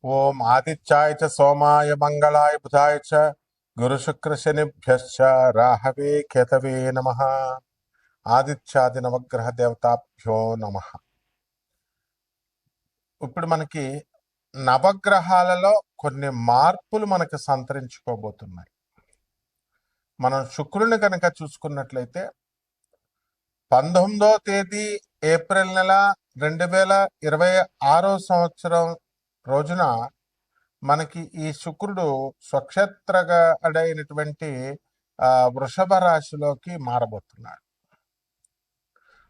ఓం ఆదిత్యాయ చ సోమాయ మంగళాయ బుధాయ చ గురుశుక్రశనిభ్యశ్చ రాహవే కేతవే నమః. ఆదిత్యాది నవగ్రహ దేవతాభ్యో నమః. ఇప్పుడు మనకి నవగ్రహాలలో కొన్ని మార్పులు మనకి సంతరించుకోబోతున్నాయి. మనం శుక్రుని కనుక చూసుకున్నట్లయితే 19వ తేదీ ఏప్రిల్ నెల 2026 సంవత్సరం రోజున మనకి ఈ శుక్రుడు స్వక్షేత్రగడైనటువంటి వృషభ రాశిలోకి మారబోతున్నాడు.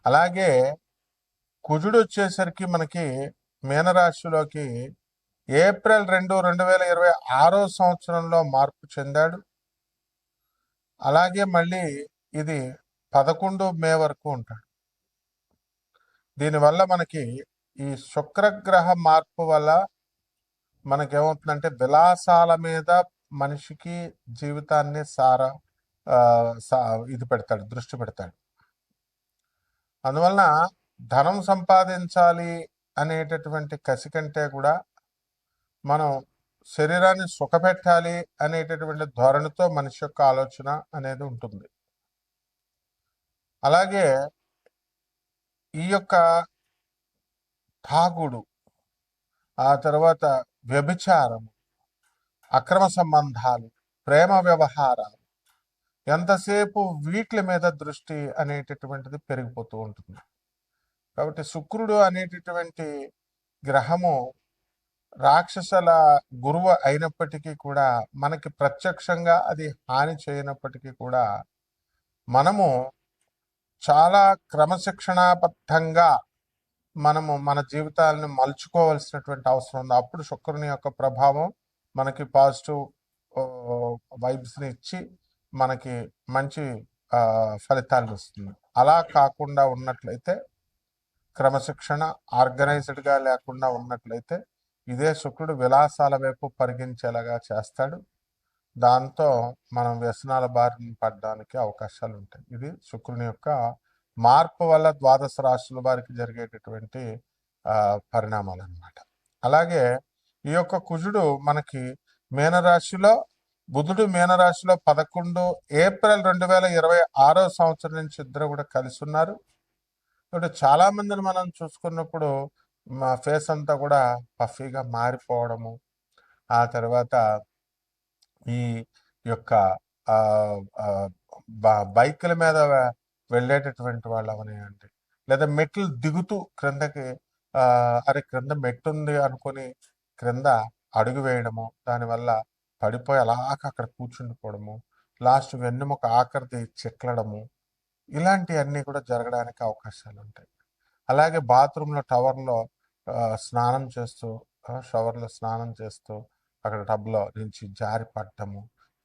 అలాగే కుజుడు వచ్చేసరికి మనకి మీనరాశిలోకి ఏప్రిల్ 2, 2026 సంవత్సరంలో మార్పు చెందాడు. అలాగే మళ్ళీ ఇది 11 మే వరకు ఉంటాడు. దీనివల్ల మనకి ఈ శుక్రగ్రహ మార్పు వల్ల మనకేమవుతుందంటే విలాసాల మీద మనిషికి జీవితాన్ని ఇది పెడతాడు, దృష్టి పెడతాడు. అందువలన ధనం సంపాదించాలి అనేటటువంటి కసి కంటే కూడా మనం శరీరాన్ని సుఖపెట్టాలి అనేటటువంటి ధోరణితో మనిషి యొక్క ఆలోచన అనేది ఉంటుంది. అలాగే ఈ యొక్క తాగుడు, ఆ తర్వాత వ్యభిచారం, అక్రమ సంబంధాలు, ప్రేమ వ్యవహారాలు, ఎంతసేపు వీటి మీద దృష్టి అనేటటువంటిది పెరిగిపోతూ ఉంటుంది. కాబట్టి శుక్రుడు అనేటటువంటి గ్రహము రాక్షసుల గురువు అయినప్పటికీ కూడా మనకి ప్రత్యక్షంగా అది హాని చేయనప్పటికీ కూడా మనము చాలా క్రమశిక్షణాబద్ధంగా మనము మన జీవితాలను మలుచుకోవాల్సినటువంటి అవసరం ఉంది. అప్పుడు శుక్రుని యొక్క ప్రభావం మనకి పాజిటివ్ వైబ్స్ని ఇచ్చి మనకి మంచి ఫలితాలను ఇస్తుంది. అలా కాకుండా ఉన్నట్లయితే, క్రమశిక్షణ ఆర్గనైజ్డ్గా లేకుండా ఉన్నట్లయితే ఇదే శుక్రుడు విలాసాల వైపు పరిగించేలాగా చేస్తాడు. దాంతో మనం వ్యసనాల బారిన పడడానికి అవకాశాలు ఉంటాయి. ఇది శుక్రుని యొక్క మార్పు వల్ల ద్వాదశ రాశుల వారికి జరిగేటటువంటి పరిణామాలు అన్నమాట. అలాగే ఈ యొక్క కుజుడు మనకి మీనరాశిలో, బుధుడు మీనరాశిలో 11 ఏప్రిల్ 2026 సంవత్సరం నుంచి ఇద్దరు కూడా కలిసి ఉన్నారు. కాబట్టి చాలా మందిని మనం చూసుకున్నప్పుడు మా ఫేస్ అంతా కూడా పఫీగా మారిపోవడము, ఆ తర్వాత ఈ యొక్క బైకుల మీద వెళ్ళేటటువంటి వాళ్ళు అవనివ్వండి, లేదా మెట్లు దిగుతూ క్రిందకి అరే క్రింద మెట్టు ఉంది అనుకొని క్రింద అడుగు వేయడము, దానివల్ల పడిపోయి అలాగ అక్కడ కూర్చుండిపోవడము, లాస్ట్ వెన్నుముక ఆఖరిది చిట్లడము, ఇలాంటివన్నీ కూడా జరగడానికి అవకాశాలు ఉంటాయి. అలాగే బాత్రూంలో టవర్లో స్నానం చేస్తూ, షవర్లో స్నానం చేస్తూ అక్కడ టబ్లో నుంచి జారి పడటము,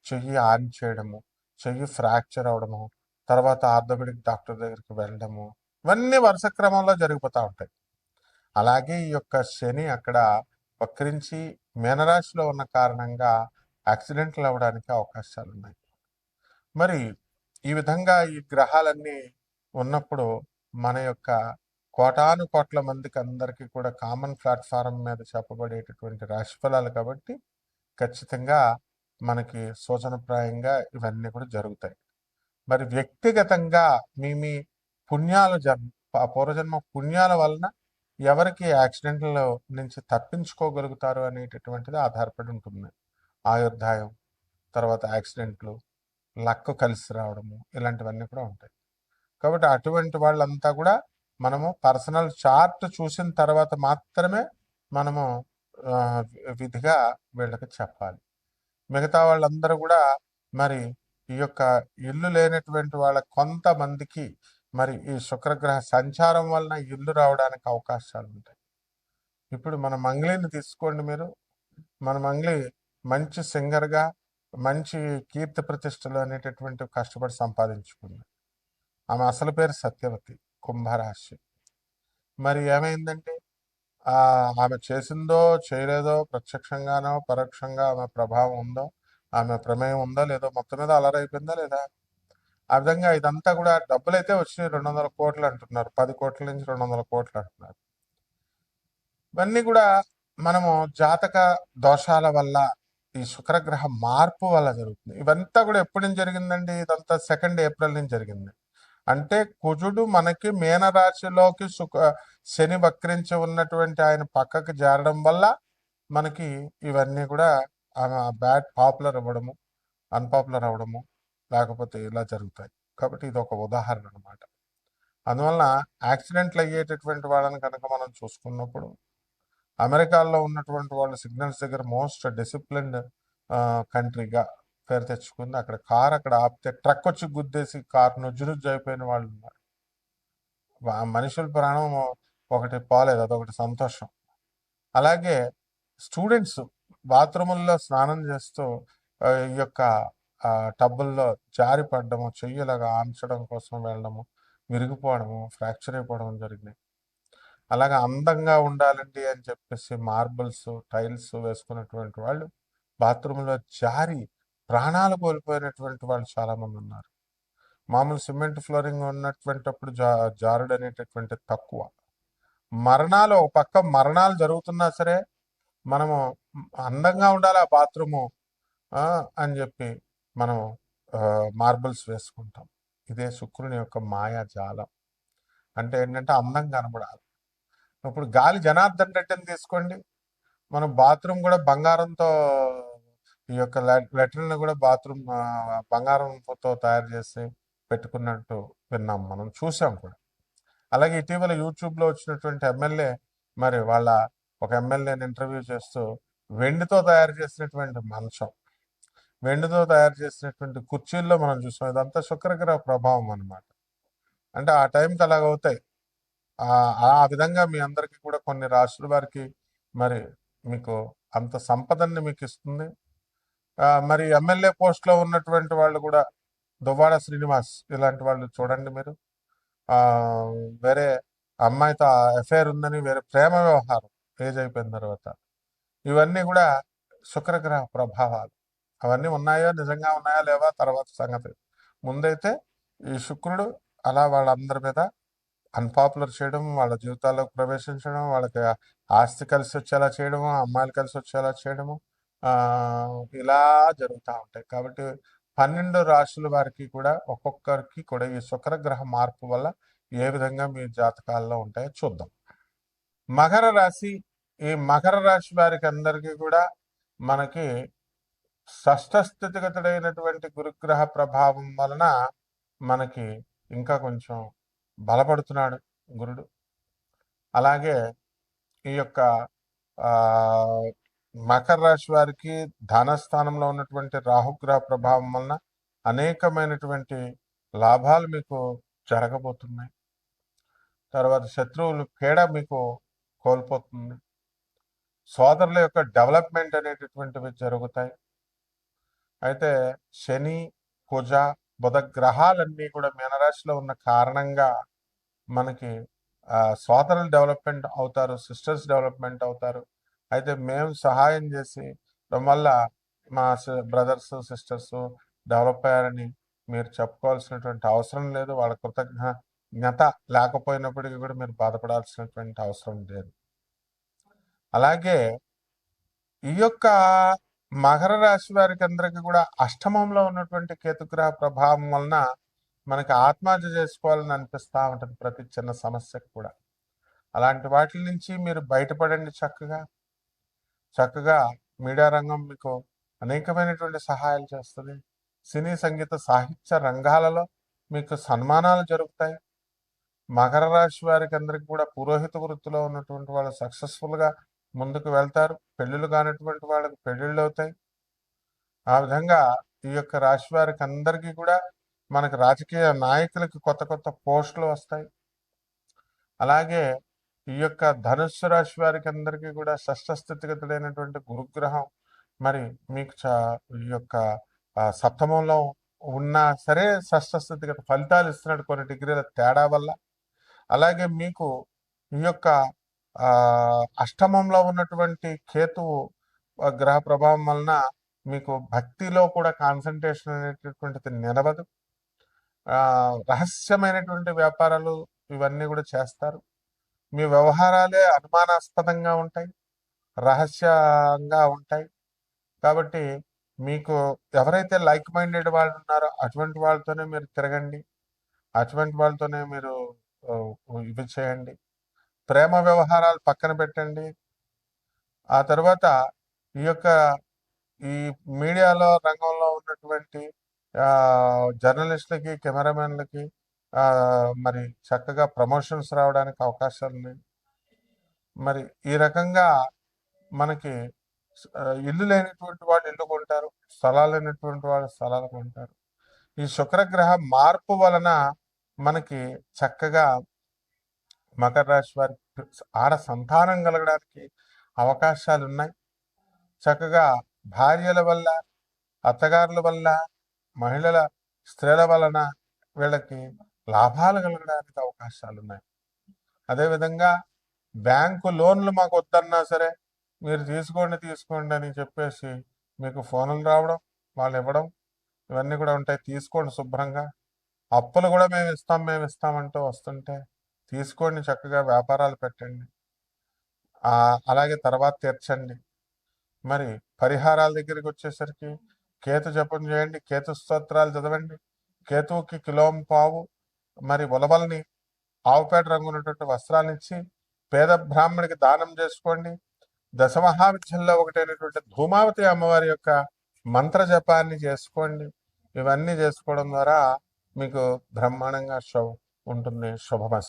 చెయ్యి ఆన్ చేయడము, చెయ్యి ఫ్రాక్చర్ అవడము, తర్వాత ఆర్థోపెడిక్ డాక్టర్ దగ్గరికి వెళ్ళడము, ఇవన్నీ వరుస క్రమంలో జరిగిపోతూ ఉంటాయి. అలాగే ఈ యొక్క శని అక్కడ వక్రించి మీనరాశిలో ఉన్న కారణంగా యాక్సిడెంట్లు అవ్వడానికి అవకాశాలు ఉన్నాయి. మరి ఈ విధంగా ఈ గ్రహాలన్నీ ఉన్నప్పుడు మన యొక్క కోటాను కోట్ల మందికి అందరికీ కూడా కామన్ ప్లాట్ఫారం మీద చెప్పబడేటటువంటి రాశి ఫలాలు కాబట్టి ఖచ్చితంగా మనకి సూచనప్రాయంగా ఇవన్నీ కూడా జరుగుతాయి. మరి వ్యక్తిగతంగా మీ పుణ్యాలు పూర్వజన్మ పుణ్యాల వలన ఎవరికి యాక్సిడెంట్ల నుంచి తప్పించుకోగలుగుతారు అనేటటువంటిది ఆధారపడి ఉంటుంది. ఆయుర్దాయం, తర్వాత యాక్సిడెంట్లు, లక్ కలిసి రావడము, ఇలాంటివన్నీ కూడా ఉంటాయి. కాబట్టి అటువంటి వాళ్ళంతా కూడా మనము పర్సనల్ చార్ట్ చూసిన తర్వాత మాత్రమే మనము విధిగా వీళ్ళకి చెప్పాలి. మిగతా వాళ్ళందరూ కూడా మరి ఈ యొక్క ఇల్లు లేనటువంటి వాళ్ళ కొంతమందికి మరి ఈ శుక్రగ్రహ సంచారం వలన ఇల్లు రావడానికి అవకాశాలు ఉంటాయి. ఇప్పుడు మన మంగ్లీని తీసుకోండి మీరు. మన మంగ్లీ మంచి సింగర్గా, మంచి కీర్తి ప్రతిష్టలు అనేటటువంటి కష్టపడి సంపాదించుకుంది. ఆమె అసలు పేరు సత్యవతి, కుంభరాశి. మరి ఏమైందంటే ఆమె చేసిందో చేయలేదో, ప్రత్యక్షంగానో పరోక్షంగా ఆమె ప్రభావం ఉందో, ఆమె ప్రమేయం ఉందో లేదో, మొత్తం మీద అలరైపోయిందా లేదా? ఆ విధంగా ఇదంతా కూడా డబ్బులు అయితే వచ్చినాయి, 200 కోట్లు అంటున్నారు, 10 కోట్ల నుంచి 200 కోట్లు అంటున్నారు. ఇవన్నీ కూడా మనము జాతక దోషాల వల్ల ఈ శుక్రగ్రహ మార్పు వల్ల జరుగుతుంది. ఇవంతా కూడా ఎప్పటి నుంచి జరిగిందండి? ఇదంతా 2 ఏప్రిల్ నుంచి జరిగింది. అంటే కుజుడు మనకి మీనరాశిలోకి శని వక్రించి ఉన్నటువంటి ఆయన పక్కకి జారడం వల్ల మనకి ఇవన్నీ కూడా బ్యాడ్ పాపులర్ అవ్వడము, అన్పాపులర్ అవ్వడము, లేకపోతే ఇలా జరుగుతాయి. కాబట్టి ఇది ఒక ఉదాహరణ అనమాట. అందువల్ల యాక్సిడెంట్లు అయ్యేటటువంటి వాళ్ళని కనుక మనం చూసుకున్నప్పుడు అమెరికాలో ఉన్నటువంటి వాళ్ళు సిగ్నల్స్ దగ్గర మోస్ట్ డిసిప్లిన్డ్ కంట్రీగా పేరు తెచ్చుకుంది. అక్కడ కార్ అక్కడ ఆపితే ట్రక్ వచ్చి గుద్దేసి కార్ నుజ్జు నుజ్జు అయిపోయిన వాళ్ళు ఉన్నారు. మనుషుల ప్రాణం ఒకటి పోలేదు, అదొకటి సంతోషం. అలాగే స్టూడెంట్స్ బాత్రూముల్లో స్నానం చేస్తూ ఈ యొక్క టబ్బుల్లో జారి పడ్డము, చెయ్యలాగా ఆంచడం కోసం వెళ్ళడము, విరిగిపోవడము, ఫ్రాక్చర్ అయిపోవడం జరిగినాయి. అలాగే అందంగా ఉండాలండి అని చెప్పేసి మార్బుల్స్, టైల్స్ వేసుకున్నటువంటి వాళ్ళు బాత్రూంలో జారి ప్రాణాలు కోల్పోయినటువంటి వాళ్ళు చాలామంది ఉన్నారు. మామూలు సిమెంట్ ఫ్లోరింగ్ ఉన్నటువంటిప్పుడు జారుడు అనేటటువంటి తక్కువ. మరణాలు ఒక పక్క మరణాలు జరుగుతున్నా సరే మనము అందంగా ఉండాలి ఆ బాత్రూము అని చెప్పి మనం మార్బుల్స్ వేసుకుంటాం. ఇదే శుక్రుని యొక్క మాయాజాలం. అంటే ఏంటంటే అందం కనబడాలి. ఇప్పుడు గాలి జనార్దన్ రెడ్డిని తీసుకోండి, మనం బాత్రూమ్ కూడా బంగారంతో ఈ యొక్క లెటర్ని కూడా బాత్రూమ్ బంగారంతో తయారు చేసి పెట్టుకున్నట్టు విన్నాం, మనం చూసాం కూడా. అలాగే ఇటీవల యూట్యూబ్లో వచ్చినటువంటి ఎమ్మెల్యే, మరి వాళ్ళ ఒక ఎమ్మెల్యేని ఇంటర్వ్యూ చేస్తూ వెండితో తయారు చేసినటువంటి మంచం, వెండితో తయారు చేసినటువంటి కుర్చీల్లో మనం చూసాం. ఇదంతా శుక్రగ్రహ ప్రభావం అనమాట. అంటే ఆ టైంకి అలాగవుతాయి. ఆ విధంగా మీ అందరికీ కూడా కొన్ని రాష్ట్రాల వారికి మరి మీకు అంత సంపదన్ని మీకు ఇస్తుంది. మరి ఎమ్మెల్యే పోస్ట్లో ఉన్నటువంటి వాళ్ళు కూడా దువ్వాడ శ్రీనివాస్ ఇలాంటి వాళ్ళు చూడండి మీరు, వేరే అమ్మాయితో ఎఫ్ఐఆర్ ఉందని వేరే ప్రేమ వ్యవహారం ఏజ్ అయిపోయిన తర్వాత, ఇవన్నీ కూడా శుక్రగ్రహ ప్రభావాలు. అవన్నీ ఉన్నాయో నిజంగా ఉన్నాయా లేవా తర్వాత సంగతి. ముందైతే ఈ శుక్రుడు అలా వాళ్ళందరి మీద అన్పాపులర్ చేయడం, వాళ్ళ జీవితాల్లోకి ప్రవేశించడం, వాళ్ళకి ఆస్తి కలిసి వచ్చేలా చేయడము, అమ్మాయిలు కలిసి వచ్చేలా చేయడము, ఇలా జరుగుతూ ఉంటాయి. కాబట్టి 12 రాశుల వారికి కూడా ఒక్కొక్కరికి కూడా ఈ శుక్రగ్రహ మార్పు వల్ల ఏ విధంగా మీ జాతకాల్లో ఉంటాయో చూద్దాం. మకర రాశి, ఈ మకర రాశి వారికి అందరికీ కూడా మనకి షష్ఠ స్థితిగతుడైనటువంటి గురుగ్రహ ప్రభావం వలన మనకి ఇంకా కొంచెం బలపడుతున్నాడు గురుడు. అలాగే ఈ యొక్క మకర రాశి వారికి ధనస్థానంలో ఉన్నటువంటి రాహుగ్రహ ప్రభావం వలన అనేకమైనటువంటి లాభాలు మీకు జరగబోతున్నాయి. తర్వాత శత్రువులు పీడ మీకు కోల్పోతుంది. సోదరుల యొక్క డెవలప్మెంట్ అనేటటువంటివి జరుగుతాయి. అయితే శని, కుజ, బుధ గ్రహాలన్నీ కూడా మీనరాశిలో ఉన్న కారణంగా మనకి సోదరులు డెవలప్మెంట్ అవుతారు, సిస్టర్స్ డెవలప్మెంట్ అవుతారు. అయితే మేము సహాయం చేసి వల్ల మా బ్రదర్స్ సిస్టర్స్ డెవలప్ అయ్యారని మీరు చెప్పుకోవాల్సినటువంటి అవసరం లేదు. వాళ్ళ కృతజ్ఞత లేకపోయినప్పటికీ కూడా మీరు బాధపడాల్సినటువంటి అవసరం లేదు. అలాగే ఈ యొక్క మకర రాశి వారికి అందరికీ కూడా అష్టమంలో ఉన్నటువంటి కేతుగ్రహ ప్రభావం వలన మనకి ఆత్మహత్య చేసుకోవాలని అనిపిస్తూ ఉంటుంది ప్రతి చిన్న సమస్యకు కూడా. అలాంటి వాటి నుంచి మీరు బయటపడండి. చక్కగా మీడియా రంగం మీకు అనేకమైనటువంటి సహాయాలు చేస్తుంది. సినీ, సంగీత, సాహిత్య రంగాలలో మీకు సన్మానాలు జరుగుతాయి. మకర రాశి వారికి అందరికీ కూడా పురోహిత వృత్తిలో ఉన్నటువంటి వాళ్ళు సక్సెస్ఫుల్గా ముందుకు వెళ్తారు. పెళ్ళిళ్ళు కానటువంటి వాళ్ళకి పెళ్ళిళ్ళు అవుతాయి. ఆ విధంగా ఈ యొక్క రాశి వారికి అందరికీ కూడా మనకి రాజకీయ నాయకులకి కొత్త కొత్త పోస్టులు వస్తాయి. అలాగే ఈ యొక్క ధనుస్సు రాశి వారికి అందరికీ కూడా షష్ఠ స్థితిగతుడైనటువంటి గురుగ్రహం మరి మీకు ఈ యొక్క సప్తమంలో ఉన్నా సరే షష్ఠ స్థితిగత ఫలితాలు ఇస్తున్నాడు కొన్ని డిగ్రీల తేడా వల్ల. అలాగే మీకు ఈ యొక్క అష్టమంలో ఉన్నటువంటి కేతువు గ్రహ ప్రభావం వలన మీకు భక్తిలో కూడా కాన్సన్ట్రేషన్ అనేటటువంటిది నిలవదు. రహస్యమైనటువంటి వ్యాపారాలు ఇవన్నీ కూడా చేస్తారు. మీ వ్యవహారాలే అనుమానాస్పదంగా ఉంటాయి. రహస్యంగా ఉంటాయి. కాబట్టి మీకు ఎవరైతే లైక్ మైండెడ్ వాళ్ళు ఉన్నారో అటువంటి వాళ్ళతోనే మీరు తిరగండి. అటువంటి వాళ్ళతోనే మీరు ఇవి చేయండి. ప్రేమ వ్యవహారాలు పక్కన పెట్టండి. ఆ తర్వాత ఈ యొక్క ఈ మీడియాలో రంగంలో ఉన్నటువంటి జర్నలిస్టులకి, కెమెరామెన్లకి మరి చక్కగా ప్రమోషన్స్ రావడానికి అవకాశాలు ఉన్నాయి. మరి ఈ రకంగా మనకి ఇల్లు లేనటువంటి వాళ్ళు ఇల్లు కొంటారు, స్థలాలు లేనటువంటి వాళ్ళు స్థలాలు కొంటారు. ఈ శుక్రగ్రహ మార్పు వలన మనకి చక్కగా మకర రాశి వారికి ఆడ సంతానం కలగడానికి అవకాశాలు ఉన్నాయి. చక్కగా భార్యల వల్ల, అత్తగారుల వల్ల, మహిళల స్త్రీల వలన వీళ్ళకి లాభాలు కలగడానికి అవకాశాలు ఉన్నాయి. అదేవిధంగా బ్యాంకు లోన్లు మాకు వద్దన్నా సరే మీరు తీసుకోండి అని చెప్పేసి మీకు ఫోన్లు రావడం, వాళ్ళు ఇవ్వడం, ఇవన్నీ కూడా ఉంటాయి. తీసుకోండి శుభ్రంగా. అప్పులు కూడా మేము ఇస్తామంటూ వస్తుంటే తీసుకోండి, చక్కగా వ్యాపారాలు పెట్టండి, అలాగే తర్వాత తీర్చండి. మరి పరిహారాల దగ్గరికి వచ్చేసరికి కేతు జపం చేయండి, కేతు స్తోత్రాలు చదవండి. కేతువుకి కిలోంపావు మరి ఉలవల్ని ఆవుపేట రంగు ఉన్నటువంటి వస్త్రాలనిచ్చి పేద బ్రాహ్మణికి దానం చేసుకోండి. దశమహావిద్యల్లో ఒకటైనటువంటి ధూమావతి అమ్మవారి యొక్క మంత్ర జపాన్ని చేసుకోండి. ఇవన్నీ చేసుకోవడం ద్వారా మీకు బ్రహ్మాండంగా ఉంటుంది. శుభమస్తు.